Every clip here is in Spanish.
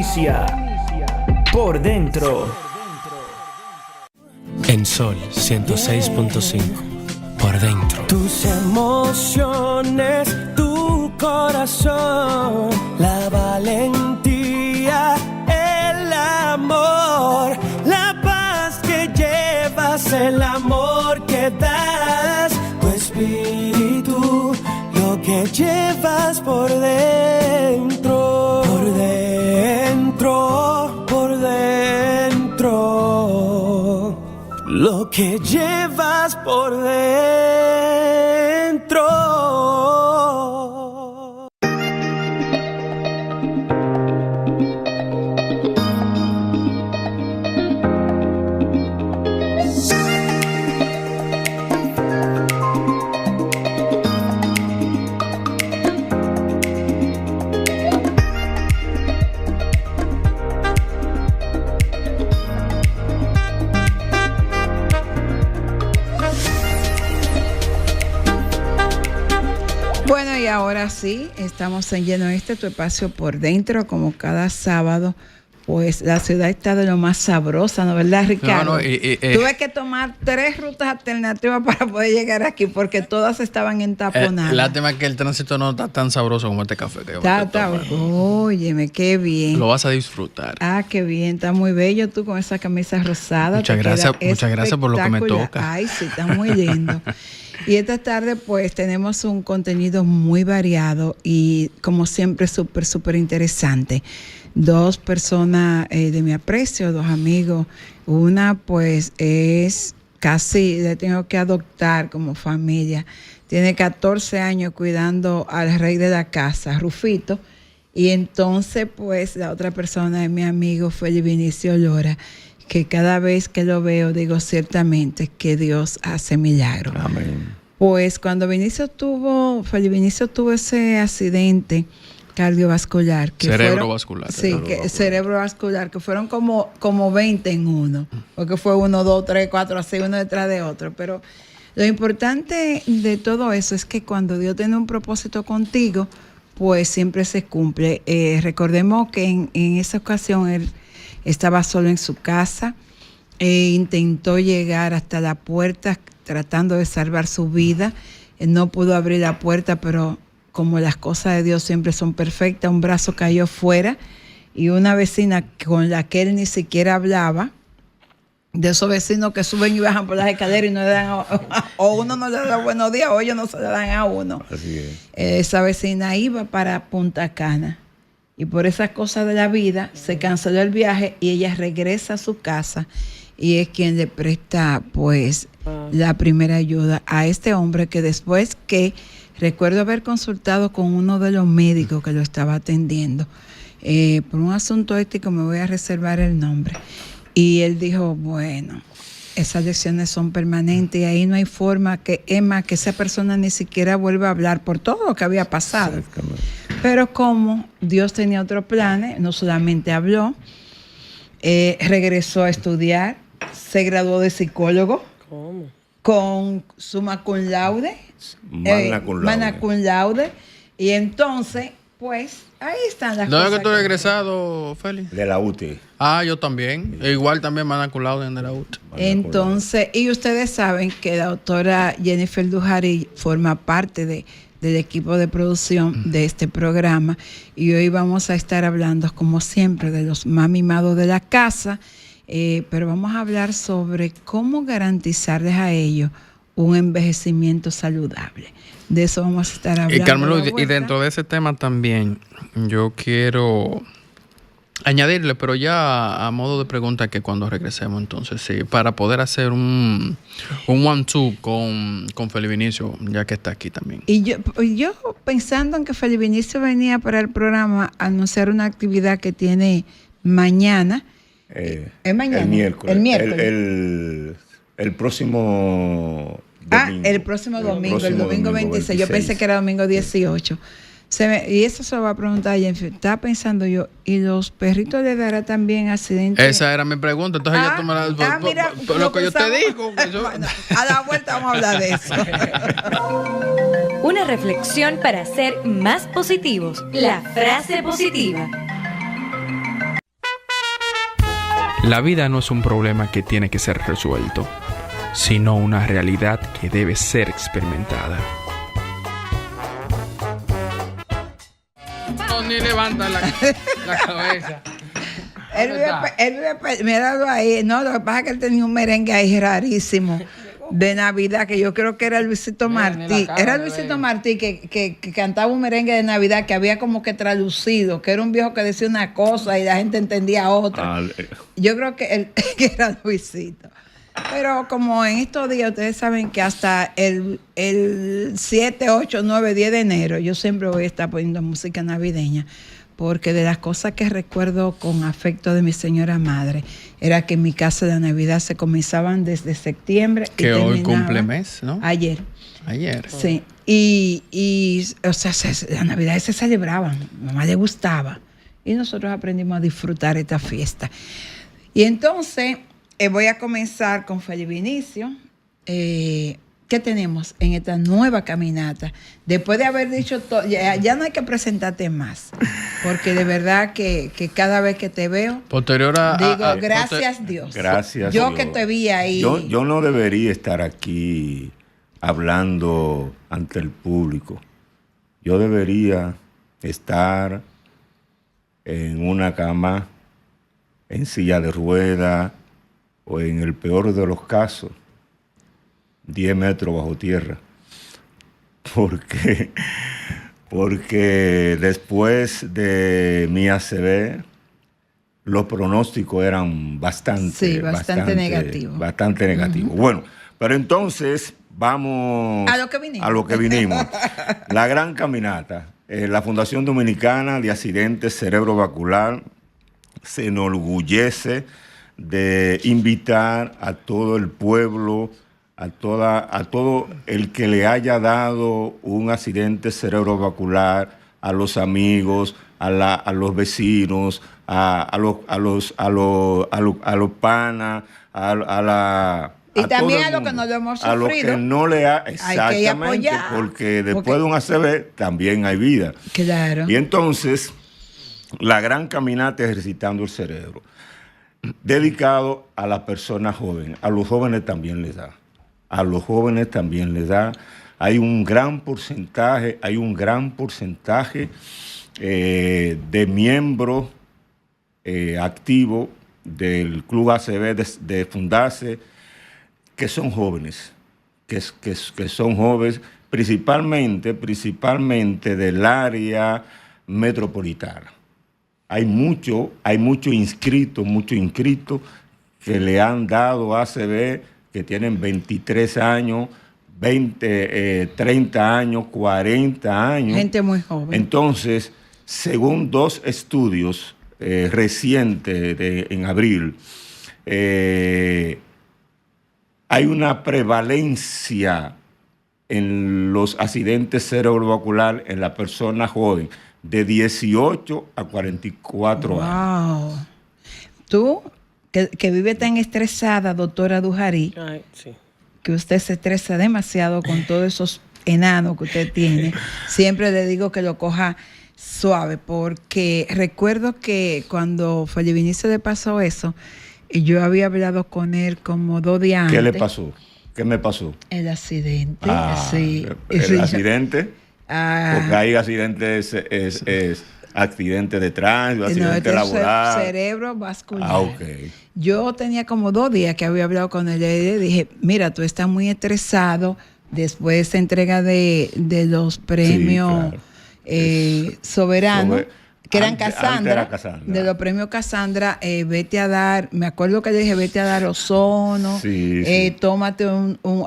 inicia Por Dentro. En Sol 106.5, Por Dentro. Tus emociones, tu corazón, la valentía, el amor, la paz que llevas, el amor que das, tu espíritu, lo que llevas por dentro, por dentro, por dentro, lo que llevas por dentro. Bueno, y ahora sí, estamos en lleno tu espacio Por Dentro, como cada sábado. Pues la ciudad está de lo más sabrosa, ¿no verdad, Ricardo? Tuve que tomar 3 rutas alternativas para poder llegar aquí, porque todas estaban entaponadas. Lástima que el tránsito no está tan sabroso como este café. Óyeme, qué bien. Lo vas a disfrutar. Ah, qué bien, está muy bello tú con esa camisa rosada. Muchas gracias por lo que me toca. Ay, sí, está muy lindo. Y esta tarde pues tenemos un contenido muy variado y como siempre súper interesante. 2 personas de mi aprecio, 2 amigos. Una pues es casi, la tengo que adoptar como familia. Tiene 14 años cuidando al rey de la casa, Rufito. Y entonces pues la otra persona es mi amigo Félix Vinicio Lora, que cada vez que lo veo digo ciertamente que Dios hace milagros. Amén. Pues cuando Félix Vinicio tuvo ese accidente cardiovascular. Cerebrovascular. Cerebrovascular, que fueron como 20 en uno, porque fue 1, 2, 3, 4, así uno detrás de otro. Pero lo importante de todo eso es que cuando Dios tiene un propósito contigo, pues siempre se cumple. Recordemos que en esa ocasión él estaba solo en su casa, intentó llegar hasta la puerta tratando de salvar su vida. No pudo abrir la puerta, pero como las cosas de Dios siempre son perfectas, un brazo cayó fuera y una vecina con la que él ni siquiera hablaba, de esos vecinos que suben y bajan por las escaleras y no le dan, o uno no le da buenos días o ellos no se le dan a uno. Así es. Esa vecina iba para Punta Cana y por esas cosas de la vida se canceló el viaje y ella regresa a su casa y es quien le presta pues la primera ayuda a este hombre, que después que recuerdo haber consultado con uno de los médicos que lo estaba atendiendo, por un asunto ético me voy a reservar el nombre, y él dijo, bueno, esas lecciones son permanentes y ahí no hay forma que esa persona ni siquiera vuelva a hablar por todo lo que había pasado. Pero como Dios tenía otros planes, no solamente habló, regresó a estudiar, se graduó de psicólogo. ¿Cómo? Con summa cum laude, magna cum laude, y entonces, pues, ahí están las cosas. ¿Dónde que tú eres egresado, Félix? De la UTI. Ah, yo también. Igual también magna cum laude de la UTI. Entonces, y ustedes saben que la doctora Jennifer Dujari forma parte del equipo de producción de este programa, y hoy vamos a estar hablando, como siempre, de los más mimados de la casa. Pero vamos a hablar sobre cómo garantizarles a ellos un envejecimiento saludable. De eso vamos a estar hablando. Y Carmelo, y dentro de ese tema también, yo quiero añadirle, pero ya a modo de pregunta, que cuando regresemos, entonces sí, para poder hacer un one-two con Félix Vinicio, ya que está aquí también. Y yo pensando en que Félix Vinicio venía para el programa a anunciar una actividad que tiene mañana. ¿Es mañana? El miércoles. El próximo domingo. El próximo domingo, el domingo 26. Yo pensé que era domingo 18. Y eso se lo va a preguntar a Jennifer. Estaba pensando yo, ¿y los perritos le dará también accidentes? Esa era mi pregunta. Entonces ya tú me la... mira, lo que yo te digo. Bueno, a la vuelta vamos a hablar de eso. Una reflexión para ser más positivos. La frase positiva. La vida no es un problema que tiene que ser resuelto, sino una realidad que debe ser experimentada. No, ni levanta la cabeza. Él me ha dado ahí. No, lo que pasa es que él tenía un merengue ahí rarísimo de Navidad, que yo creo que era Luisito Martí. Era Luisito Martí que cantaba un merengue de Navidad que había como que traducido, que era un viejo que decía una cosa y la gente entendía otra. Yo creo que que era Luisito. Pero como en estos días ustedes saben que hasta el 7, 8, 9, 10 de enero yo siempre voy a estar poniendo música navideña, porque de las cosas que recuerdo con afecto de mi señora madre era que en mi casa de Navidad se comenzaban desde septiembre. Que hoy cumple mes, ¿no? Ayer. Sí. Y o sea, las Navidades se celebraban, a mi mamá le gustaba. Y nosotros aprendimos a disfrutar esta fiesta. Y entonces voy a comenzar con Feliz Vinicio. ¿Qué tenemos en esta nueva caminata? Después de haber dicho todo, ya no hay que presentarte más, porque de verdad que cada vez que te veo, posterior digo, gracias Dios. Gracias Yo Dios. Que te vi ahí. Yo no debería estar aquí hablando ante el público. Yo debería estar en una cama, en silla de ruedas, o en el peor de los casos, 10 metros bajo tierra, porque después de mi ACV los pronósticos eran bastante negativos. Bastante negativos. Bueno, pero entonces vamos a lo que vinimos. La gran caminata. La Fundación Dominicana de Accidentes Cerebrovascular se enorgullece de invitar a todo el pueblo, a todo el que le haya dado un accidente cerebrovascular, a los amigos, a los vecinos, a los panas, y también a los que no lo hemos sufrido. A los que no le ha, exactamente, porque después de un ACV también hay vida. Claro. Y entonces, la gran caminata Ejercitando el Cerebro, dedicado a las personas jóvenes. A los jóvenes también les da. Hay un gran porcentaje de miembros activos del Club ACV de Fundarse que son jóvenes, que son jóvenes principalmente del área metropolitana. Hay mucho inscritos que le han dado ACV, que tienen 23 años, 30 años, 40 años. Gente muy joven. Entonces, según 2 estudios recientes en abril, hay una prevalencia en los accidentes cerebrovasculares en la persona joven de 18 a 44 años. Tú, que vive tan estresada, doctora Dujarí, sí, que usted se estresa demasiado con todos esos enanos que usted tiene, siempre le digo que lo coja suave, porque recuerdo que cuando Feliz Vinicio le pasó eso, y yo había hablado con él como 2 días antes. ¿Qué le pasó? ¿Qué me pasó? El accidente, sí. ¿El accidente? Porque hay accidentes, es accidente de tránsito, accidente laboral. Cerebrovascular. Ok. Yo tenía como 2 días que había hablado con él y le dije, mira, tú estás muy estresado después de esa entrega de los premios soberanos. Que eran Cassandra, de los premios Cassandra, vete a dar, me acuerdo que le dije, vete a dar ozono, tómate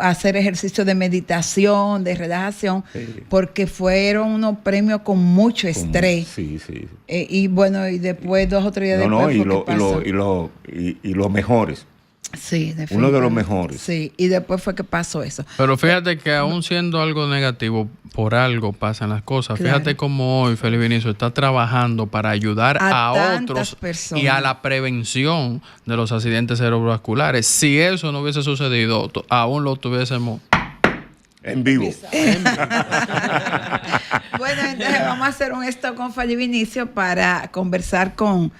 hacer ejercicio de meditación, de relajación, porque fueron unos premios con mucho estrés. Y bueno, y después 2 o 3 días después y los mejores. Sí, definitivamente. Uno de los mejores. Sí, y después fue que pasó eso. Pero fíjate que aún siendo algo negativo, por algo pasan las cosas. Claro. Fíjate cómo hoy Feliz Vinicio está trabajando para ayudar a otros personas y a la prevención de los accidentes cerebrovasculares. Si eso no hubiese sucedido, aún lo tuviésemos en vivo. Bueno, entonces vamos a hacer un esto con Feliz Vinicio para conversar con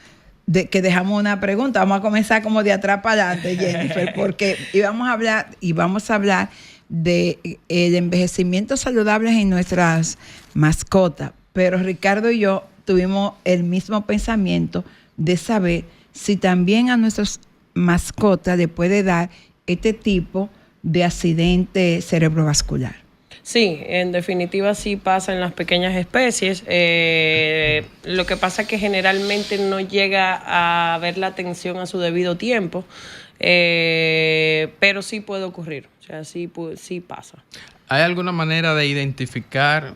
que dejamos una pregunta. Vamos a comenzar como de atrás para adelante, Jennifer, porque vamos a hablar de el envejecimiento saludable en nuestras mascotas. Pero Ricardo y yo tuvimos el mismo pensamiento de saber si también a nuestras mascotas le puede dar este tipo de accidente cerebrovascular. Sí, en definitiva sí pasa en las pequeñas especies. Lo que pasa es que generalmente no llega a ver la atención a su debido tiempo, pero sí puede ocurrir, o sea, sí pasa. ¿Hay alguna manera de identificar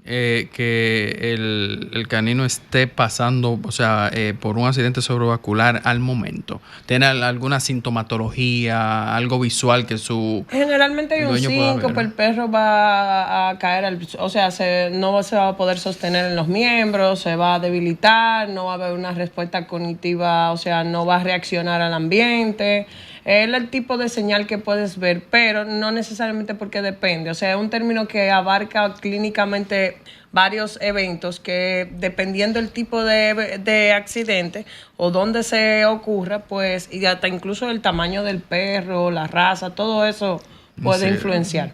que el canino esté pasando, o sea, por un accidente cerebrovascular al momento? ¿Tiene alguna sintomatología, algo visual que su Generalmente hay un dueño pueda síncope, ver? el perro va a caer, o sea, no se va a poder sostener en los miembros, se va a debilitar, no va a haber una respuesta cognitiva, o sea, no va a reaccionar al ambiente. Es el tipo de señal que puedes ver, pero no necesariamente porque depende. O sea, es un término que abarca clínicamente varios eventos que, dependiendo del tipo de accidente o dónde se ocurra, pues, y hasta incluso el tamaño del perro, la raza, todo eso puede influenciar.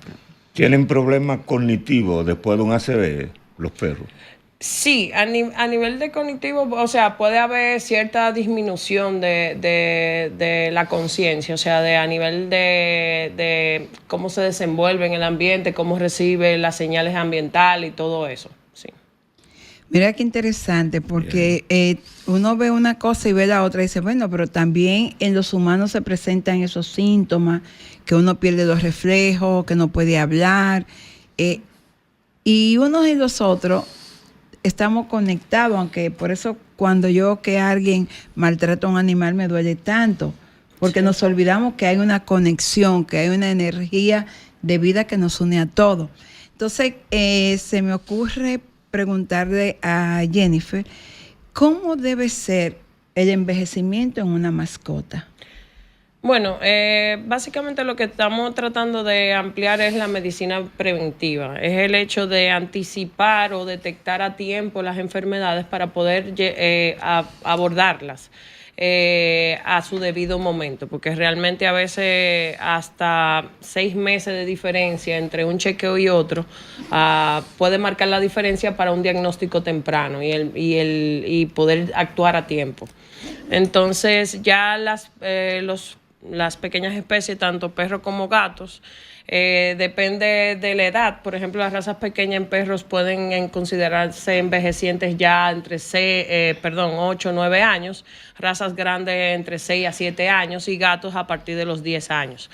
¿Tienen problemas cognitivos después de un ACV los perros? Sí, a nivel de cognitivo, o sea, puede haber cierta disminución de la conciencia, o sea, a nivel de cómo se desenvuelve en el ambiente, cómo recibe las señales ambientales y todo eso, sí. Mira qué interesante, porque uno ve una cosa y ve la otra y dice, bueno, pero también en los humanos se presentan esos síntomas, que uno pierde los reflejos, que no puede hablar, y unos y los otros estamos conectados, aunque por eso cuando yo veo que alguien maltrata a un animal me duele tanto, porque nos olvidamos que hay una conexión, que hay una energía de vida que nos une a todos. Entonces, se me ocurre preguntarle a Jennifer, ¿cómo debe ser el envejecimiento en una mascota? Bueno, básicamente lo que estamos tratando de ampliar es la medicina preventiva. Es el hecho de anticipar o detectar a tiempo las enfermedades para poder abordarlas a su debido momento, porque realmente a veces hasta 6 meses de diferencia entre un chequeo y otro puede marcar la diferencia para un diagnóstico temprano y poder actuar a tiempo. Entonces ya las pequeñas especies, tanto perros como gatos, depende de la edad. Por ejemplo, las razas pequeñas en perros pueden considerarse envejecientes ya entre 8 o 9 años, razas grandes entre 6 a 7 años y gatos a partir de los 10 años.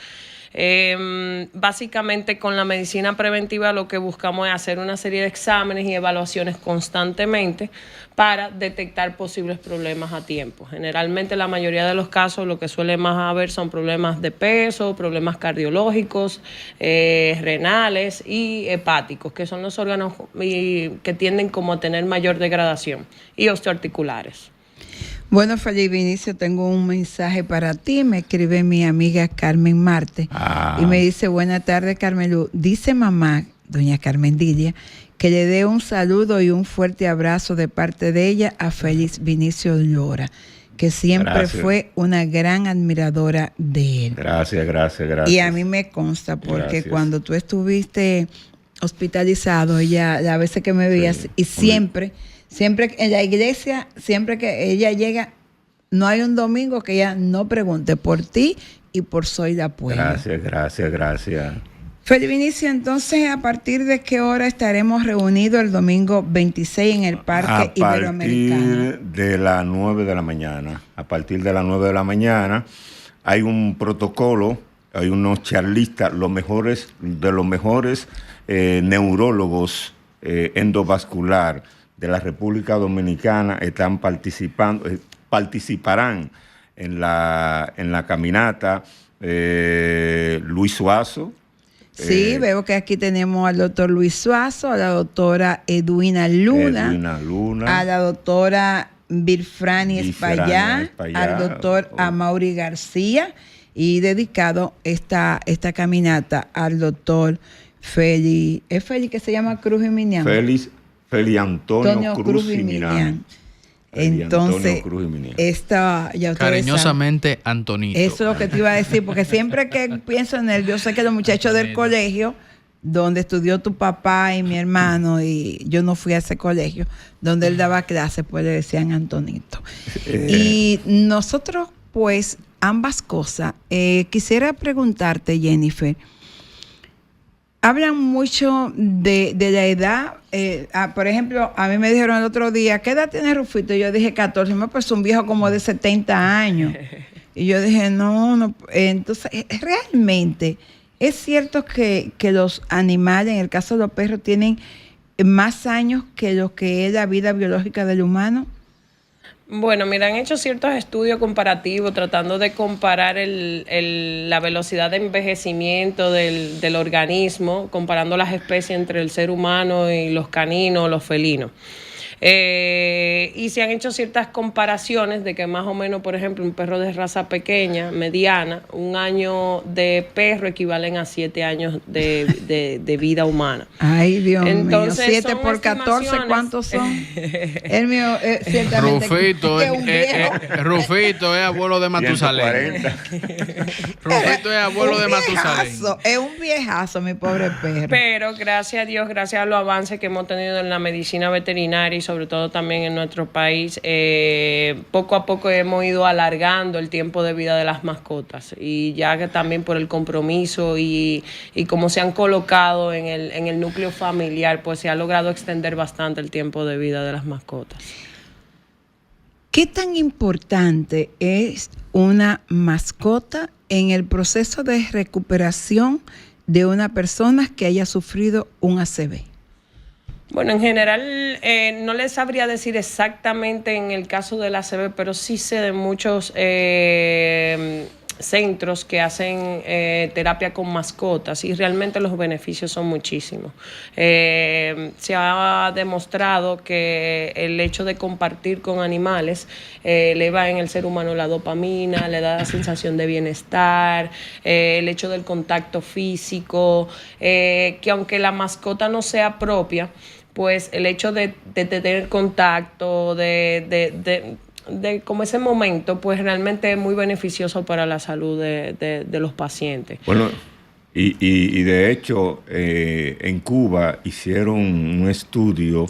Básicamente con la medicina preventiva lo que buscamos es hacer una serie de exámenes y evaluaciones constantemente para detectar posibles problemas a tiempo. Generalmente la mayoría de los casos lo que suele más haber son problemas de peso, problemas cardiológicos, renales y hepáticos, que son los órganos que tienden como a tener mayor degradación, y osteoarticulares. Bueno, Felipe Vinicio, tengo un mensaje para ti. Me escribe mi amiga Carmen Marte y me dice, buenas tardes, Carmelu. Dice mamá, doña Carmen Dilia, que le dé un saludo y un fuerte abrazo de parte de ella a Félix Vinicio Llora, que siempre fue una gran admiradora de él. Gracias. Y a mí me consta, porque cuando tú estuviste hospitalizado, ella, las veces que me veías, y siempre en la iglesia, siempre que ella llega, no hay un domingo que ella no pregunte por ti y por Soy la Puebla. Gracias. Felipe Vinicio, entonces, ¿a partir de qué hora estaremos reunidos el domingo 26 en el Parque Iberoamericano? A partir de las 9 de la mañana. A partir de las 9 de la mañana hay un protocolo, hay unos charlistas, los mejores neurólogos endovascular de la República Dominicana participarán en la caminata. Luis Suazo. Sí, veo que aquí tenemos al doctor Luis Suazo, a la doctora Edwina Luna, a la doctora Birfrani Espaillá, al doctor Amaury García, y dedicado esta caminata al doctor Félix, ¿es Félix que se llama Cruz y Minián? Félix Antonio Cruz y Minián. Entonces, Antonio Cruz Jiménez. esta, ya ustedes Cariñosamente, Antonito. saben, eso es lo que te iba a decir, porque siempre que pienso en él, yo sé que los muchachos del colegio, donde estudió tu papá y mi hermano, y yo no fui a ese colegio, donde él daba clases, pues le decían Antonito. Y nosotros, pues, ambas cosas. Quisiera preguntarte, Jennifer, hablan mucho de la edad. Por ejemplo, a mí me dijeron el otro día, ¿qué edad tiene Rufito? Y yo dije 14. Me parece un viejo como de 70 años. Y yo dije, no. Entonces, realmente, ¿es cierto que los animales, en el caso de los perros, tienen más años que lo que es la vida biológica del humano? Bueno, mira, han hecho ciertos estudios comparativos tratando de comparar la velocidad de envejecimiento del organismo, comparando las especies entre el ser humano y los caninos, los felinos. Y se han hecho ciertas comparaciones de que más o menos, por ejemplo, un perro de raza pequeña, mediana, un año de perro equivalen a 7 años de vida humana. Ay, Dios Entonces, mío. 7 son por 14, estimaciones. ¿cuántos son? El mío, ciertamente. Rufito, que un viejo. Rufito es abuelo de Matusalén. 140. Rufito es abuelo Un de Matusalén. viejazo, es un viejazo, mi pobre perro. Pero gracias a Dios, gracias a los avances que hemos tenido en la medicina veterinaria y sobre todo también en nuestro país, poco a poco hemos ido alargando el tiempo de vida de las mascotas, y ya que también por el compromiso y cómo se han colocado en el núcleo familiar, pues se ha logrado extender bastante el tiempo de vida de las mascotas. ¿Qué tan importante es una mascota en el proceso de recuperación de una persona que haya sufrido un ACV? Bueno, en general no les sabría decir exactamente en el caso del ACV, pero sí sé de muchos centros que hacen terapia con mascotas y realmente los beneficios son muchísimos. Se ha demostrado que el hecho de compartir con animales eleva en el ser humano la dopamina, le da la sensación de bienestar, el hecho del contacto físico, que aunque la mascota no sea propia, pues el hecho de tener contacto, de como ese momento, pues realmente es muy beneficioso para la salud de los pacientes. Bueno, y de hecho, en Cuba hicieron un estudio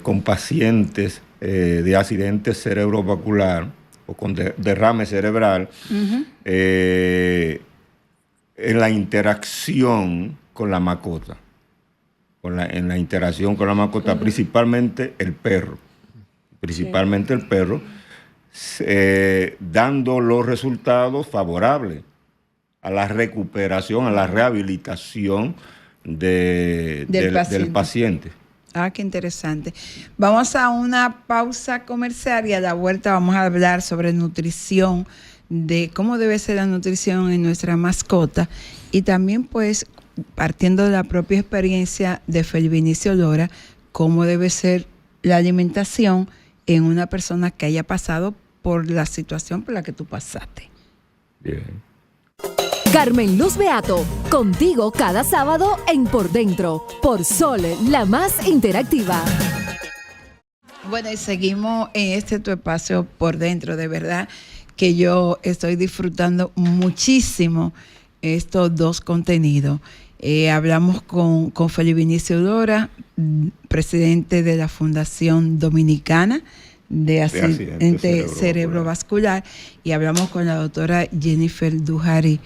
con pacientes de accidente cerebrovascular o con derrame cerebral, en la interacción con la mascota. En la interacción con la mascota, principalmente el perro. El perro, dando los resultados favorables a la recuperación, a la rehabilitación del paciente. Ah, qué interesante. Vamos a una pausa comercial y a la vuelta vamos a hablar sobre nutrición, de cómo debe ser la nutrición en nuestra mascota, y también, pues, partiendo de la propia experiencia de Felvinicio Lora, cómo debe ser la alimentación en una persona que haya pasado por la situación por la que tú pasaste. Bien. Carmen Luz Beato, contigo cada sábado en Por Dentro, por Sol, la más interactiva. Bueno, y seguimos en este tu espacio Por Dentro. De verdad que yo estoy disfrutando muchísimo estos dos contenidos. Hablamos con Felvinicio Lora, presidente de la Fundación Dominicana de Accidente Cerebrovascular, y hablamos con la doctora Jennifer Duhari,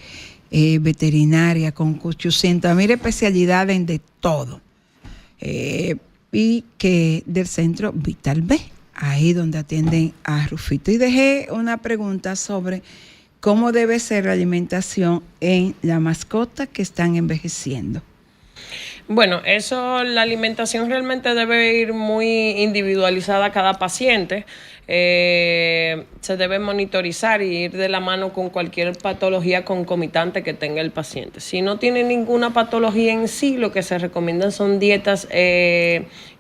veterinaria con 800,000 especialidades de todo, y que del centro Vital B, ahí donde atienden a Rufito. Y dejé una pregunta sobre cómo debe ser la alimentación en la mascota que están envejeciendo. Bueno, la alimentación realmente debe ir muy individualizada a cada paciente. Se debe monitorizar y ir de la mano con cualquier patología concomitante que tenga el paciente. Si no tiene ninguna patología en sí, lo que se recomiendan son dietas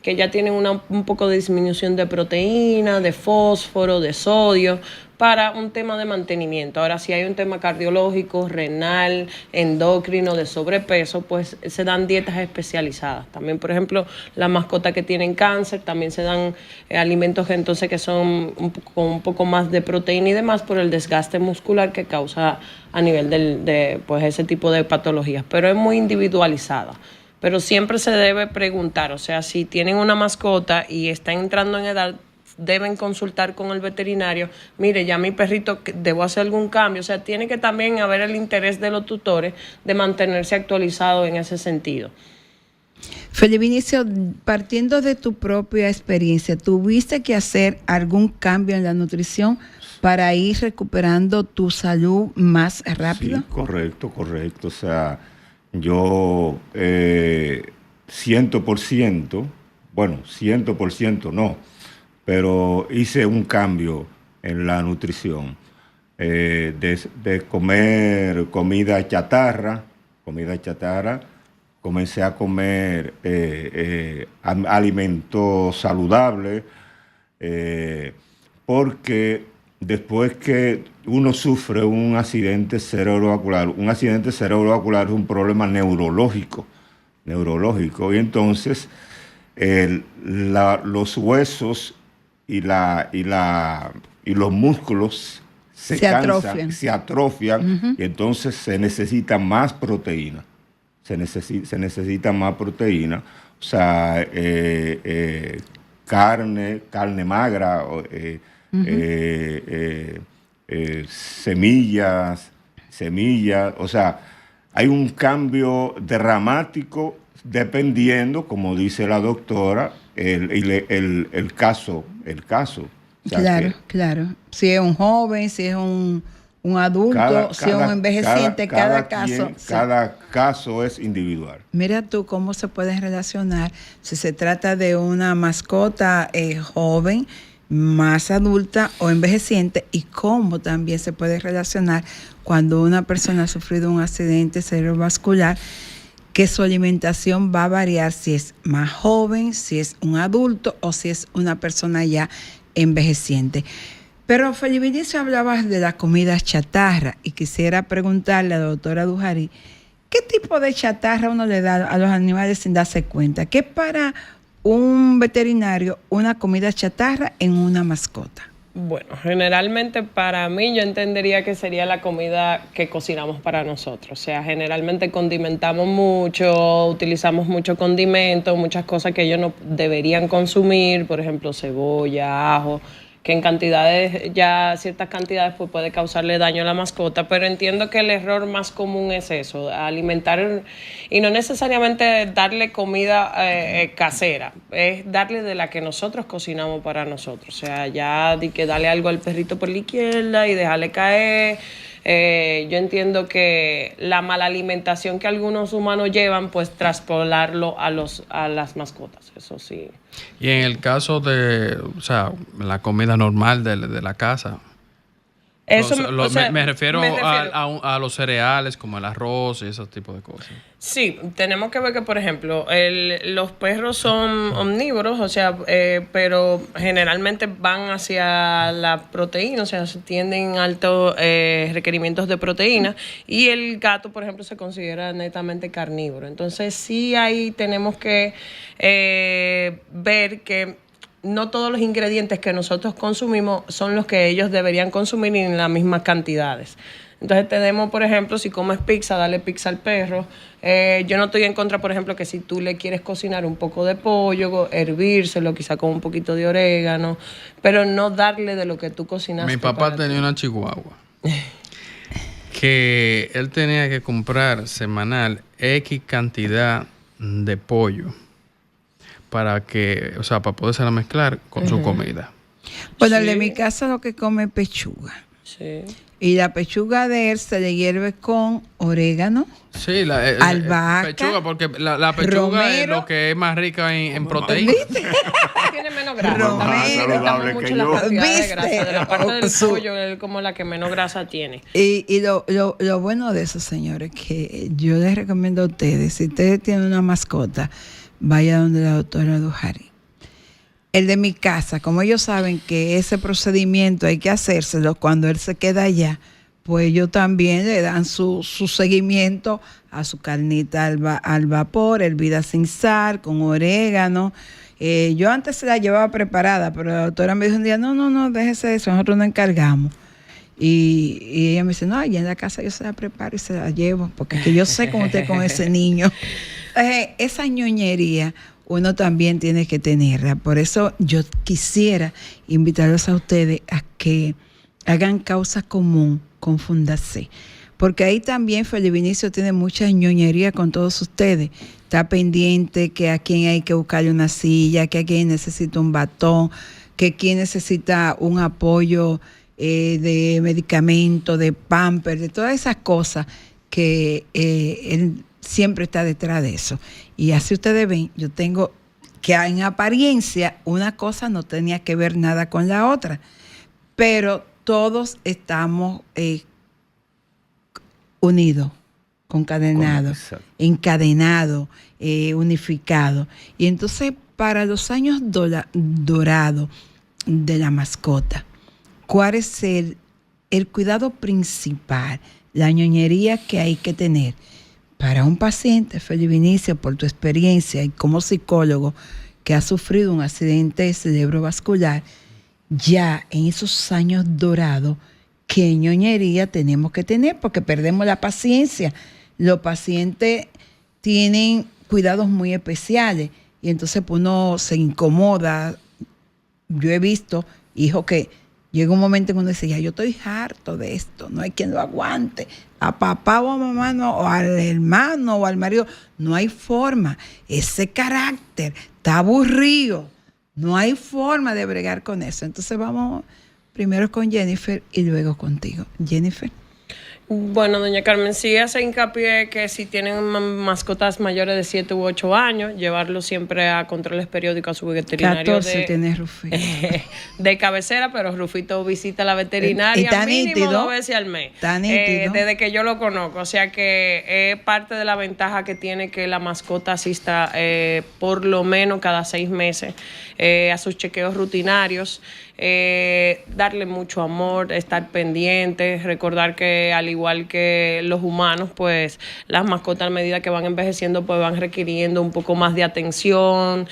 que ya tienen un poco de disminución de proteína, de fósforo, de sodio, para un tema de mantenimiento. Ahora, si hay un tema cardiológico, renal, endocrino, de sobrepeso, pues se dan dietas especializadas. También, por ejemplo, las mascotas que tienen cáncer, también se dan alimentos que entonces que son con un poco más de proteína y demás por el desgaste muscular que causa a nivel de pues ese tipo de patologías. Pero es muy individualizada. Pero siempre se debe preguntar, o sea, si tienen una mascota y están entrando en edad, deben consultar con el veterinario. Mire, ya mi perrito, debo hacer algún cambio. O sea, tiene que también haber el interés de los tutores de mantenerse actualizado en ese sentido. Felipe Vinicio, partiendo de tu propia experiencia, ¿tuviste que hacer algún cambio en la nutrición para ir recuperando tu salud más rápido? Sí, correcto. O sea, yo 100%, bueno, 100% no, pero hice un cambio en la nutrición, de comer comida chatarra, comencé a comer alimentos saludables, porque después que uno sufre un accidente cerebrovascular es un problema neurológico, y entonces los huesos y los músculos se cansan, se atrofian, y entonces se necesita más proteína. Se necesita más proteína, o sea, carne magra, semillas, o sea, hay un cambio dramático dependiendo, como dice la doctora, el caso. O sea, Claro. Si es un joven, si es un adulto, si es un envejeciente, cada caso. Cada caso es individual. Mira tú cómo se pueden relacionar si se trata de una mascota joven, más adulta o envejeciente, y cómo también se puede relacionar cuando una persona ha sufrido un accidente cerebrovascular, que su alimentación va a variar si es más joven, si es un adulto o si es una persona ya envejeciente. Pero Felipe Vinicio, hablabas de la comida chatarra y quisiera preguntarle a la doctora Dujari, ¿qué tipo de chatarra uno le da a los animales sin darse cuenta? ¿Qué para un veterinario una comida chatarra en una mascota? Bueno, generalmente para mí yo entendería que sería la comida que cocinamos para nosotros. O sea, generalmente condimentamos mucho, utilizamos mucho condimento, muchas cosas que ellos no deberían consumir, por ejemplo, cebolla, ajo, que en cantidades, ya ciertas cantidades, pues puede causarle daño a la mascota, pero entiendo que el error más común es eso, alimentar, y no necesariamente darle comida casera, es darle de la que nosotros cocinamos para nosotros. O sea, ya de que darle algo al perrito por la izquierda y dejarle caer. Yo entiendo que la mala alimentación que algunos humanos llevan, pues traspolarlo a las mascotas, eso sí. Y en el caso de, o sea, la comida normal de la casa, eso, me refiero a los cereales como el arroz y ese tipo de cosas. Sí, tenemos que ver que, por ejemplo, los perros son omnívoros, o sea, pero generalmente van hacia la proteína, o sea, tienden altos requerimientos de proteína, y el gato, por ejemplo, se considera netamente carnívoro. Entonces, sí ahí tenemos que ver que no todos los ingredientes que nosotros consumimos son los que ellos deberían consumir en las mismas cantidades. Entonces tenemos, por ejemplo, si comes pizza, dale pizza al perro. Yo no estoy en contra, por ejemplo, que si tú le quieres cocinar un poco de pollo, hervírselo, quizá con un poquito de orégano, pero no darle de lo que tú cocinaste. Mi papá tenía una chihuahua que él tenía que comprar semanal X cantidad de pollo para que, o sea, para poderse mezclar con su comida. Bueno, en mi casa lo que come es pechuga. Sí. Y la pechuga de él se le hierve con orégano, sí, albahaca, pechuga, porque la pechuga romero, es lo que es más rica en proteína. Tiene menos grasa. Romero, También mucho la cantidad de grasa. De la parte del ¿Viste? pollo es como la que menos grasa tiene. Y lo bueno de eso, señores, que yo les recomiendo a ustedes, si ustedes tienen una mascota, vaya donde la doctora Dujari. el de mi casa, como ellos saben que ese procedimiento hay que hacérselo cuando él se queda allá, pues ellos también le dan su seguimiento a su carnita al vapor, hervida sin sal, con orégano. Yo antes se la llevaba preparada, pero la doctora me dijo un día, no, déjese de eso, nosotros nos encargamos. Y ella me dice, no, allá en la casa yo se la preparo y se la llevo, porque es que yo sé cómo usted con ese niño. Esa ñoñería uno también tiene que tenerla. Por eso yo quisiera invitarlos a ustedes a que hagan causa común con Fundacé, porque ahí también Felipe Vinicio tiene mucha ñoñería con todos ustedes. Está pendiente que a quien hay que buscarle una silla, que a quien necesita un batón, que quien necesita un apoyo de medicamento, de pamper, de todas esas cosas que él siempre está detrás de eso. Y así ustedes ven, yo tengo que en apariencia una cosa no tenía que ver nada con la otra, pero todos estamos unidos, concadenados, encadenados, unificados. Y entonces, para los años dorados de la mascota, ¿cuál es el cuidado principal, la ñoñería que hay que tener? Para un paciente, Felipe Vinicio, por tu experiencia y como psicólogo que ha sufrido un accidente cerebrovascular, ya en esos años dorados, ¿qué ñoñería tenemos que tener? Porque perdemos la paciencia. Los pacientes tienen cuidados muy especiales y entonces pues, uno se incomoda. Yo he visto hijos que llega un momento en que uno dice, ya yo estoy harto de esto, no hay quien lo aguante. A papá o a mamá, no, o al hermano o al marido, no hay forma. Ese carácter está aburrido. No hay forma de bregar con eso. Entonces vamos primero con Jennifer y luego contigo. Jennifer. Bueno, doña Carmen, sí hace hincapié que si tienen mascotas mayores de 7 u 8 años, llevarlos siempre a controles periódicos a su veterinario 14 tiene Rufito. De cabecera, pero Rufito visita a la veterinaria mínimo nítido, 2 veces al mes. Está nítido. Desde que yo lo conozco. O sea que es parte de la ventaja que tiene que la mascota asista por lo menos cada 6 meses a sus chequeos rutinarios. Darle mucho amor, estar pendientes, recordar que al igual que los humanos, pues las mascotas a medida que van envejeciendo pues van requiriendo un poco más de atención,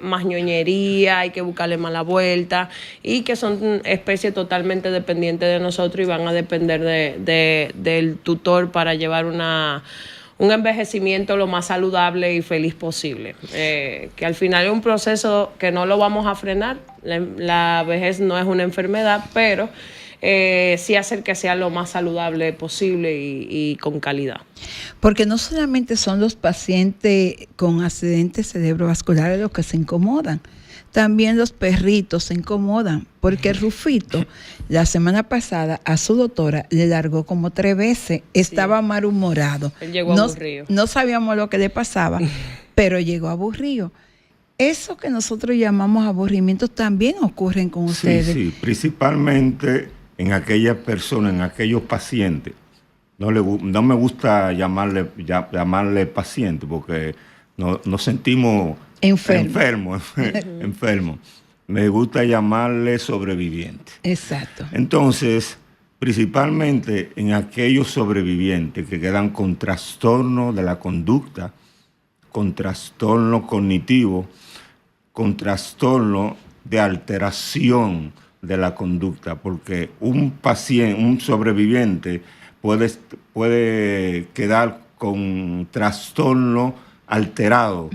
más ñoñería, hay que buscarle más la vuelta y que son especies totalmente dependientes de nosotros y van a depender del tutor para llevar un envejecimiento lo más saludable y feliz posible. Que al final es un proceso que no lo vamos a frenar. La vejez no es una enfermedad, pero sí hacer que sea lo más saludable posible y con calidad. Porque no solamente son los pacientes con accidentes cerebrovasculares los que se incomodan, también los perritos se incomodan, porque Rufito la semana pasada a su doctora le largó como 3 veces, estaba malhumorado. Él llegó aburrido. No sabíamos lo que le pasaba, pero llegó aburrido. Eso que nosotros llamamos aburrimiento también ocurren con ustedes. Sí, principalmente en aquellas personas, en aquellos pacientes. No me gusta llamarle paciente porque nos sentimos enfermos. Me gusta llamarle sobreviviente. Exacto. Entonces, principalmente en aquellos sobrevivientes que quedan con trastorno de la conducta, con trastorno cognitivo, con trastorno de alteración de la conducta, porque un paciente, un sobreviviente puede quedar con trastorno alterado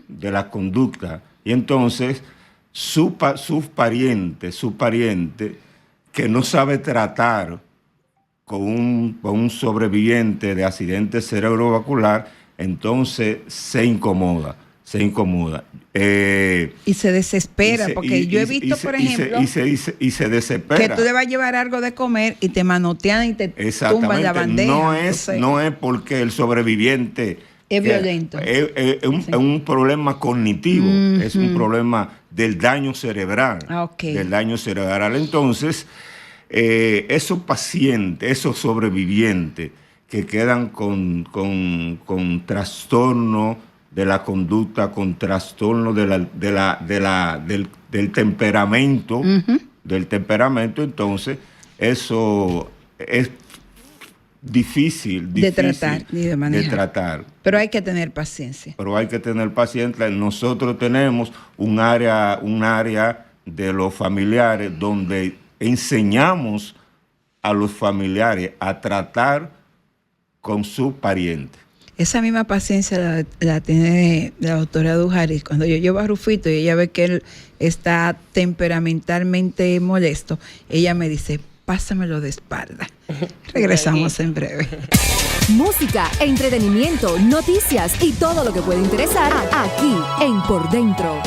de la conducta y entonces su pariente que no sabe tratar con un sobreviviente de accidente cerebrovascular, entonces se incomoda. Y se desespera, porque yo he visto, por ejemplo, y se desespera. Que tú le vas a llevar algo de comer y te manotean y te tumban la bandeja. No es porque el sobreviviente es violento. Es un problema cognitivo, es un problema del daño cerebral. Del daño cerebral. Entonces, esos pacientes, esos sobrevivientes que quedan con trastorno de la conducta con trastorno del temperamento, entonces eso es difícil de tratar y de manejar. De tratar. Pero hay que tener paciencia. Nosotros tenemos un área de los familiares donde enseñamos a los familiares a tratar con sus parientes. Esa misma paciencia la tiene la doctora Dujaris. Cuando yo llevo a Rufito y ella ve que él está temperamentalmente molesto, ella me dice, pásamelo de espalda. Regresamos en breve. Música, entretenimiento, noticias y todo lo que puede interesar aquí en Por Dentro.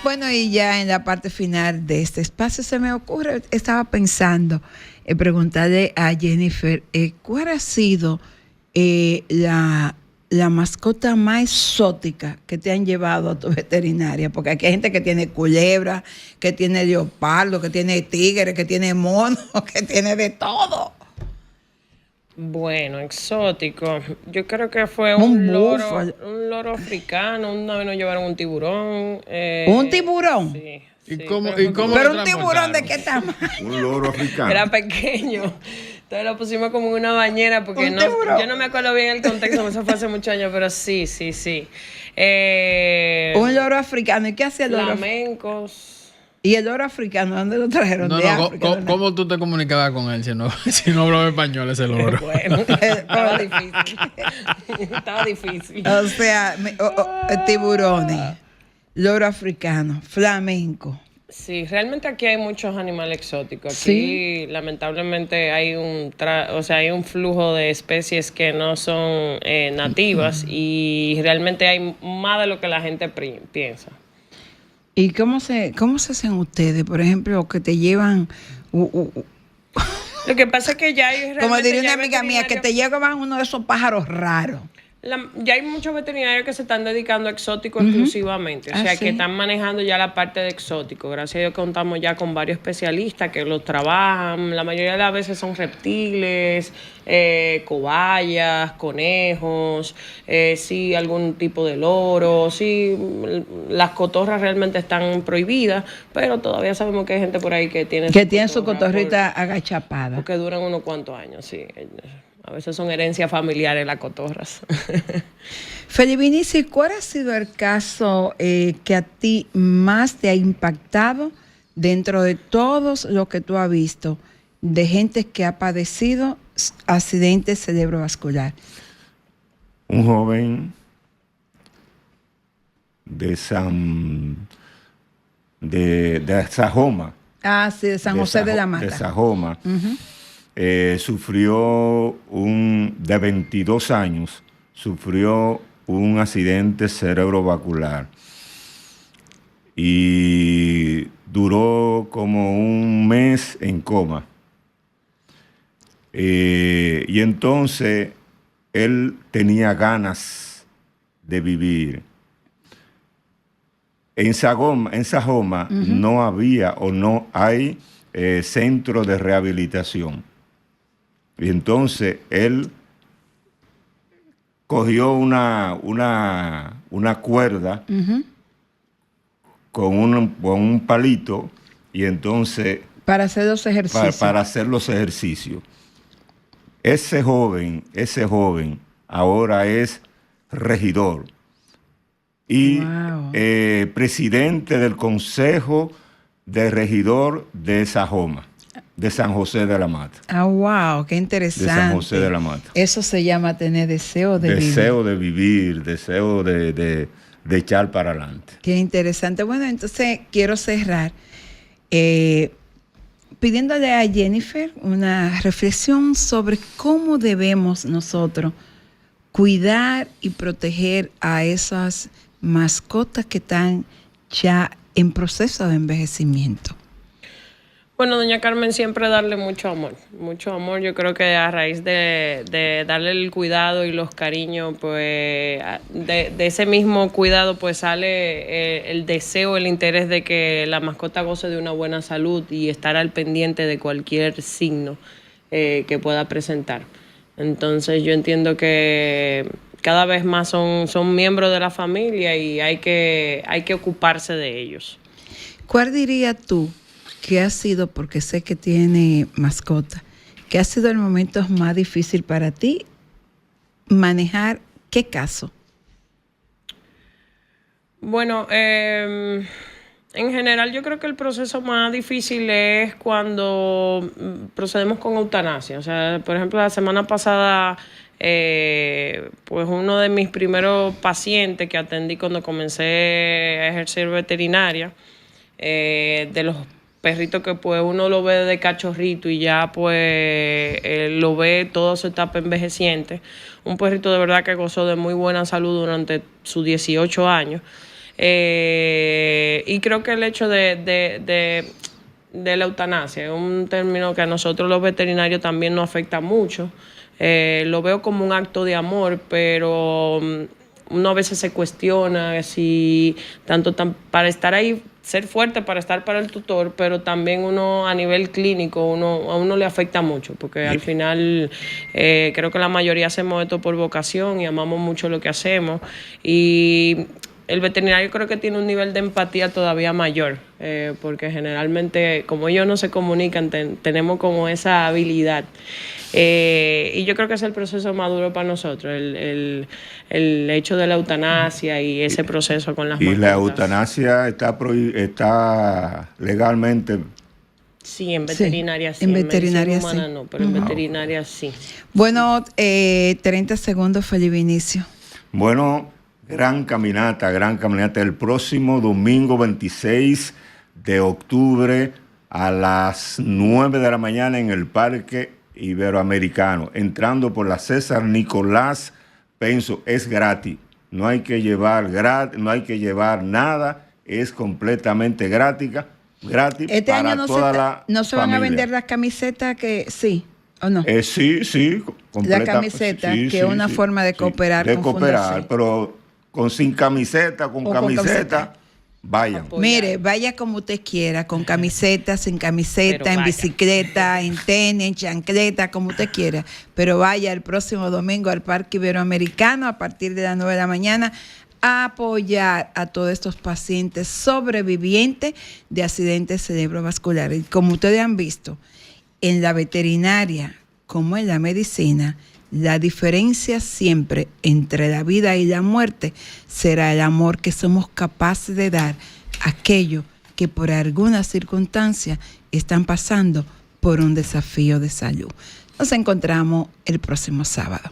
Bueno, y ya en la parte final de este espacio se me ocurre, estaba pensando en preguntarle a Jennifer, ¿cuál ha sido la mascota más exótica que te han llevado a tu veterinaria? Porque aquí hay gente que tiene culebra, que tiene leopardo, que tiene tigre, que tiene mono, que tiene de todo. Bueno, exótico. Yo creo que fue un loro africano. Una vez nos llevaron un tiburón. ¿Un tiburón? Sí. ¿Cómo ¿Pero un tiburón de qué tamaño? Un loro africano. Era pequeño. Entonces lo pusimos como en una bañera porque yo no me acuerdo bien el contexto, eso fue hace muchos años, pero sí. Un loro africano. ¿Y qué hacía el loro? Flamencos. ¿Y el loro africano? ¿Dónde lo trajeron? ¿Cómo tú te comunicabas con él si no hablaba español ese loro? Bueno, estaba difícil. Estaba difícil. O sea, tiburones, loro africano, flamenco. Sí, realmente aquí hay muchos animales exóticos. Aquí, lamentablemente, hay un flujo de especies que no son nativas y realmente hay más de lo que la gente piensa. ¿Y cómo se hacen ustedes? Por ejemplo, que te llevan... Lo que pasa es que ya hay... Como diría una amiga mía, que te llevan uno de esos pájaros raros. Ya hay muchos veterinarios que se están dedicando a exótico exclusivamente, o sea, que están manejando ya la parte de exótico. Gracias a Dios contamos ya con varios especialistas que los trabajan. La mayoría de las veces son reptiles, cobayas, conejos, sí, algún tipo de loro. Sí, las cotorras realmente están prohibidas, pero todavía sabemos que hay gente por ahí que tiene su cotorrita agachapada. Porque duran unos cuantos años, sí. A veces son herencias familiares las cotorras. Felibinici, ¿cuál ha sido el caso que a ti más te ha impactado dentro de todos lo que tú has visto de gente que ha padecido accidente cerebrovascular? Un joven de Sajoma. Ah, sí, de San José de la Mata. De Sajoma. Sufrió de 22 años, sufrió un accidente cerebrovascular y duró como un mes en coma. Y entonces él tenía ganas de vivir. En Sajoma no había o no hay centro de rehabilitación. Y entonces él cogió una cuerda con un palito y entonces... Para hacer los ejercicios. Para hacer los ejercicios. Ese joven ahora es regidor y presidente del Consejo de Regidor de Sajoma. De San José de la Mata. Ah, wow, qué interesante. De San José de la Mata. Eso se llama tener deseo de vivir. Deseo de vivir, deseo de echar para adelante. Qué interesante. Bueno, entonces quiero cerrar pidiéndole a Jennifer una reflexión sobre cómo debemos nosotros cuidar y proteger a esas mascotas que están ya en proceso de envejecimiento. Bueno, doña Carmen, siempre darle mucho amor. Mucho amor. Yo creo que a raíz de darle el cuidado y los cariños, pues de ese mismo cuidado, pues sale el deseo, el interés de que la mascota goce de una buena salud y estar al pendiente de cualquier signo que pueda presentar. Entonces yo entiendo que cada vez más son miembros de la familia y hay que ocuparse de ellos. ¿Cuál dirías tú que ha sido, porque sé que tiene mascota, que ha sido el momento más difícil para ti manejar qué caso? Bueno, en general yo creo que el proceso más difícil es cuando procedemos con eutanasia. O sea, por ejemplo, la semana pasada, pues uno de mis primeros pacientes que atendí cuando comencé a ejercer veterinaria, de los perritos que pues uno lo ve de cachorrito y ya pues lo ve toda su etapa envejeciente. Un perrito de verdad que gozó de muy buena salud durante sus 18 años. Y creo que el hecho de la eutanasia es un término que a nosotros los veterinarios también nos afecta mucho. Lo veo como un acto de amor, pero uno a veces se cuestiona si para estar ahí, ser fuerte para estar para el tutor, pero también uno a nivel clínico, a uno le afecta mucho, porque al final creo que la mayoría hacemos esto por vocación y amamos mucho lo que hacemos. Y el veterinario creo que tiene un nivel de empatía todavía mayor, porque generalmente como ellos no se comunican, tenemos como esa habilidad. Y yo creo que es el proceso más duro para nosotros, el hecho de la eutanasia y ese proceso con las mascotas. ¿Y la eutanasia está legalmente? Sí, en veterinaria sí. En veterinaria medicina humana no, pero en veterinaria sí. Bueno, 30 segundos, Felipe Vinicio. Bueno, gran caminata el próximo domingo 26 de octubre a las 9 de la mañana en el Parque Iberoamericano, entrando por la César Nicolás Penso. Es gratis, no hay que llevar nada, es completamente gratis Este para año toda la no se van a familia. vender las camisetas que sí o no. Sí, La camiseta, que es una forma de cooperar con Fundación. Pero sin camiseta, con camiseta. Vayan. Apoyar. Mire, vaya como usted quiera, con camiseta, sin camiseta, Pero en vaya. bicicleta, en tenis, en chancleta, como usted quiera. Pero vaya el próximo domingo al Parque Iberoamericano a partir de las 9 de la mañana a apoyar a todos estos pacientes sobrevivientes de accidentes cerebrovasculares. Y como ustedes han visto, en la veterinaria como en la medicina, la diferencia siempre entre la vida y la muerte será el amor que somos capaces de dar a aquellos que por alguna circunstancia están pasando por un desafío de salud. Nos encontramos el próximo sábado.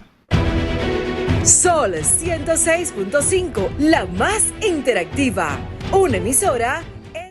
Sol 106.5, la más interactiva. Una emisora